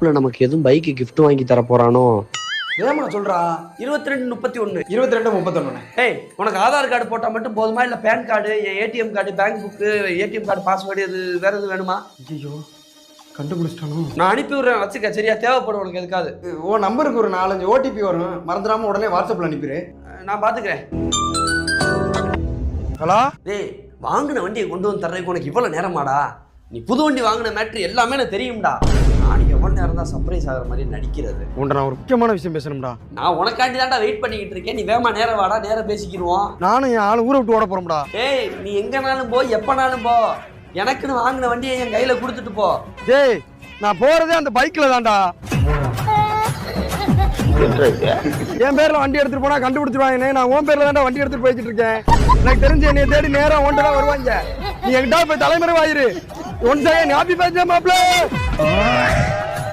மாப்பிள்ள நமக்கு எதுவும் பைக்கு கிஃப்ட் வாங்கி தர போறானோ? வேமா சொல்றா. 22-31. 22-31. ஏய், உனக்கு ஆதார் கார்டு போட்டா மட்டும் போதுமா இல்ல pan card, ATM card, bank book, ATM card password இது வேற எதுவும் வேணுமா? ஐயோ கண்டுபிடிச்சிட்டானோ. நான் அனுப்பி விடுறேன், வச்சுக்க. சரியா? தேவைப்படும் உனக்கு எதுக்காது. ஓ நம்பருக்கு ஒரு 4-5 ஓடிபி வரும், மறந்துடாம உடனே வாட்ஸ்அப்ல அனுப்பிடு. நான் பாத்துக்கிறேன். ஹலோ. டேய், வாங்கின வண்டியை கொண்டு வந்து தர்றதுக்கு உனக்கு இவ்வளவு நேரமாடா? நீ புது வண்டி வாங்கின மேட்ரு எல்லாமே எனக்கு தெரியும்டா. நான் எவ்வளவு நேரம் தான் சர்ப்ரைஸ் ஆகிற மாதிரி நடிக்கிறது? உன்ட்ட நான் ஒரு முக்கியமான விஷயம் பேசணும்டா. நான் உனக்காண்டி தான்டா வெயிட் பண்ணிக்கிட்டு இருக்கேன். நீ வேமா நேரம் வாடா, நேரம் பேசிக்கிடுவோம். நானும் என் ஆளு ஊரை விட்டு ஓட போறோம்டா. ஏய், நீ எங்கனாலும் போ, எப்பனாலும் போ. எனக்குன்னு வாங்கின வண்டியை என் கையில கொடுத்துட்டு போ. டேய், நான் போறதே அந்த பைக்ல தான்டா. என் பேர்ல வண்டி எடுத்துட்டு போனா கண்டுபிடிச்சிருவாங்க. நான் உன் பேர்ல தான்டா வண்டி எடுத்துட்டு போயிட்டு இருக்கேன். எனக்கு தெரிஞ்சு என்னைய தேடி நேரம் ஒன்று தான் வருவாங்க. நீ எங்கிட்ட போய் தலைமுறை வாயிரு. ஒன் செகண்ட், ஹாப்பி பர்த்டே மாப்ள.